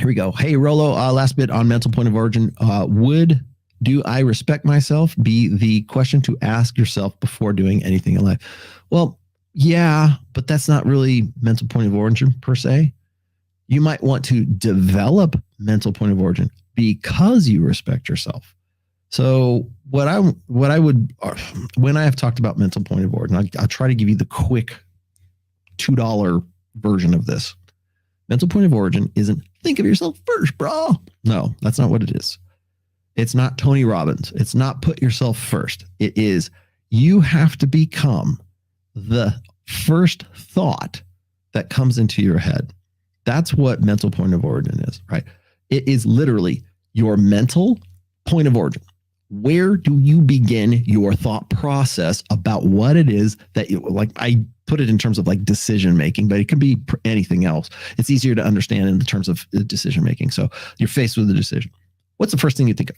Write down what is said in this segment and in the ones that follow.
Here we go. Hey, Rolo, last bit on mental point of origin. Would do I respect myself be the question to ask yourself before doing anything in life? Well, yeah, but that's not really mental point of origin per se. You might want to develop mental point of origin because you respect yourself. So what I would, when I have talked about mental point of origin, I'll try to give you the quick $2 version of this. Mental point of origin isn't think of yourself first, bro. No, that's not what it is. It's not Tony Robbins. It's not put yourself first. It is you have to become the first thought that comes into your head. That's what mental point of origin is, right? It is literally your mental point of origin. Where do you begin your thought process about what it is that you like? I put it in terms of like decision making, but it can be anything else. It's easier to understand in terms of decision making. So you're faced with a decision. What's the first thing you think of?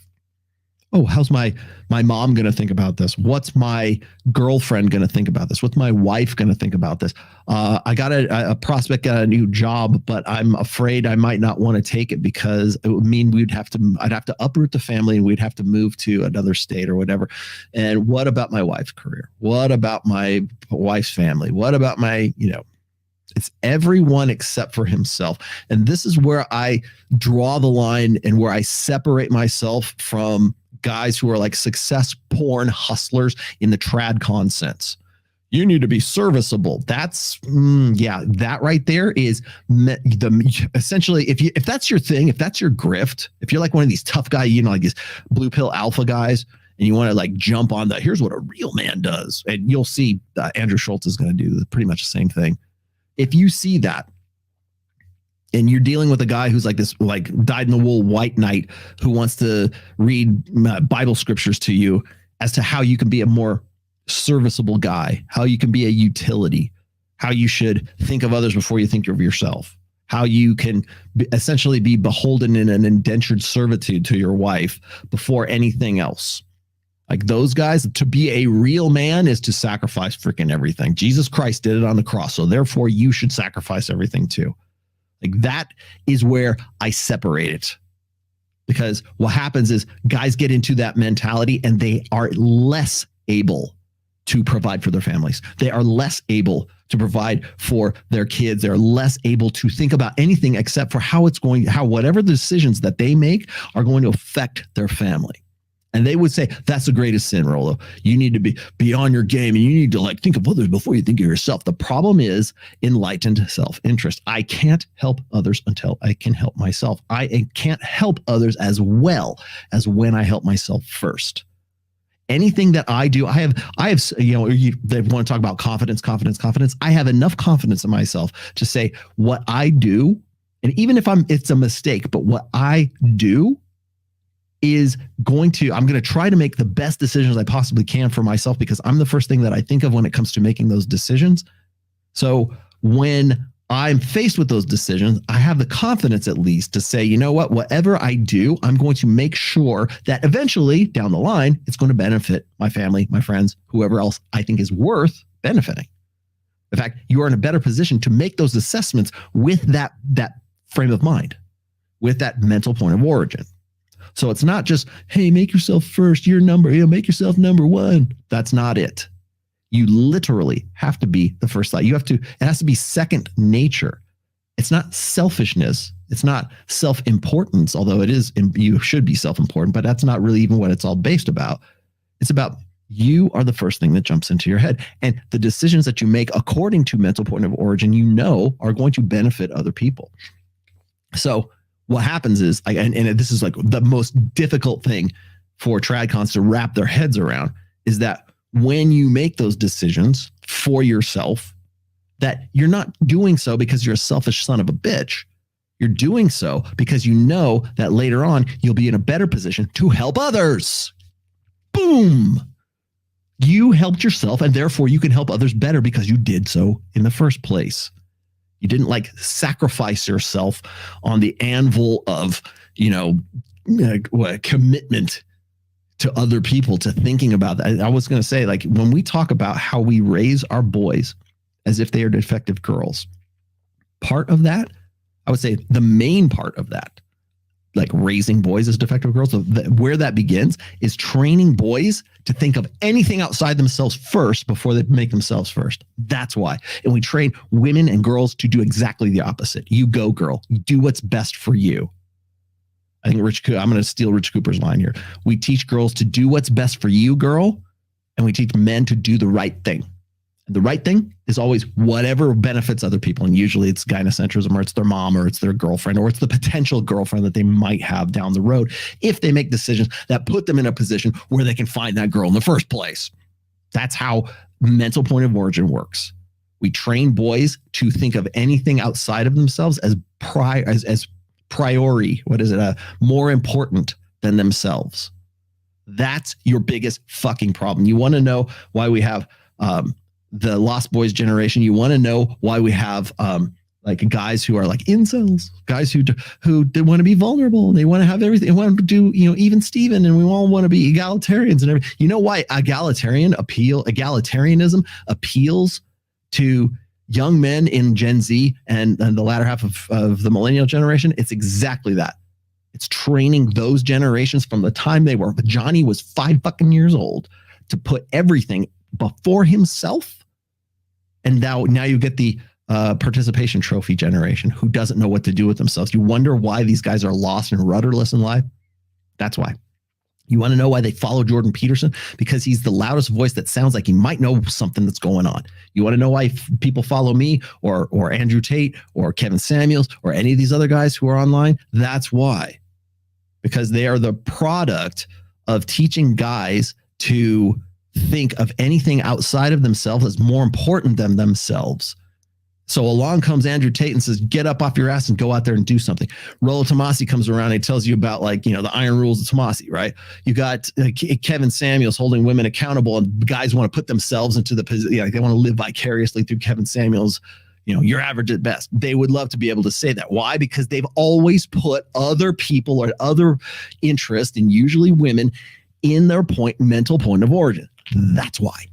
Oh, how's my mom going to think about this? What's my girlfriend going to think about this? What's my wife going to think about this? I got a prospect, got a new job, but I'm afraid I might not want to take it because it would mean I'd have to uproot the family and we'd have to move to another state or whatever. And what about my wife's career? What about my wife's family? What about it's everyone except for himself. And this is where I draw the line and where I separate myself from guys who are like success porn hustlers in the tradcon sense. You need to be serviceable. That's that right there is essentially if that's your thing, if that's your grift, if you're like one of these tough guys, like these blue pill alpha guys, and you want to like jump on here's what a real man does, and you'll see Andrew Schultz is going to do pretty much the same thing. If you see that, and you're dealing with a guy who's like this, like dyed-in-the-wool white knight who wants to read Bible scriptures to you as to how you can be a more serviceable guy, how you can be a utility, how you should think of others before you think of yourself, how you can essentially be beholden in an indentured servitude to your wife before anything else. Like those guys, to be a real man is to sacrifice freaking everything. Jesus Christ did it on the cross, so therefore you should sacrifice everything too. Like that is where I separate it. Because what happens is guys get into that mentality and they are less able to provide for their families. They are less able to provide for their kids. They're less able to think about anything except for how whatever the decisions that they make are going to affect their family. And they would say, that's the greatest sin, Rolo. You need to be on your game and you need to like think of others before you think of yourself. The problem is enlightened self-interest. I can't help others until I can help myself. I can't help others as well as when I help myself first. Anything that I do, I have, they want to talk about confidence. I have enough confidence in myself to say what I do. And even if it's a mistake, but what I do is I'm going to try to make the best decisions I possibly can for myself because I'm the first thing that I think of when it comes to making those decisions. So when I'm faced with those decisions, I have the confidence at least to say, you know what, whatever I do, I'm going to make sure that eventually down the line, it's going to benefit my family, my friends, whoever else I think is worth benefiting. In fact, you are in a better position to make those assessments with that frame of mind, with that mental point of origin. So it's not just, hey, make yourself first, make yourself number one. That's not it. You literally have to be the first thought. It has to be second nature. It's not selfishness. It's not self-importance, although it is, you should be self-important, but that's not really even what it's all based about. It's about you are the first thing that jumps into your head. And the decisions that you make according to mental point of origin, are going to benefit other people. So what happens is, and this is like the most difficult thing for tradcons to wrap their heads around, is that when you make those decisions for yourself, that you're not doing so because you're a selfish son of a bitch. You're doing so because you know that later on you'll be in a better position to help others. Boom. You helped yourself and therefore you can help others better because you did so in the first place. You didn't like sacrifice yourself on the anvil of, commitment to other people, to thinking about that. I was going to say, like, when we talk about how we raise our boys as if they are defective girls, part of that, I would say the main part of that, like raising boys as defective girls, where that begins is training boys to think of anything outside themselves first before they make themselves first. That's why. And we train women and girls to do exactly the opposite. You go, girl. You do what's best for you. I think I'm going to steal Rich Cooper's line here. We teach girls to do what's best for you, girl, and we teach men to do the right thing. The right thing is always whatever benefits other people. And usually it's gynocentrism, or it's their mom, or it's their girlfriend, or it's the potential girlfriend that they might have down the road if they make decisions that put them in a position where they can find that girl in the first place. That's how mental point of origin works. We train boys to think of anything outside of themselves as priori. What is it? More important than themselves. That's your biggest fucking problem. You want to know why we have the Lost Boys generation? You want to know why we have like guys who are like incels, guys who they want to be vulnerable, and they want to have everything, they want to do, even Steven, and we all want to be egalitarians and everything. You know why egalitarianism appeals to young men in Gen Z and the latter half of the millennial generation? It's exactly that. It's training those generations from the time they were. But Johnny was 5 fucking years old to put everything before himself. And now you get the participation trophy generation who doesn't know what to do with themselves. You wonder why these guys are lost and rudderless in life? That's why. You want to know why they follow Jordan Peterson? Because he's the loudest voice that sounds like he might know something that's going on. You want to know why people follow me or Andrew Tate or Kevin Samuels or any of these other guys who are online? That's why. Because they are the product of teaching guys to think of anything outside of themselves as more important than themselves. So along comes Andrew Tate and says, get up off your ass and go out there and do something. Rollo Tomasi comes around and he tells you about the iron rules of Tomasi, right? You got Kevin Samuels holding women accountable, and guys want to put themselves into the position. They want to live vicariously through Kevin Samuels. You're average at best. They would love to be able to say that. Why? Because they've always put other people or other interests, and usually women, in their mental point of origin. That's why.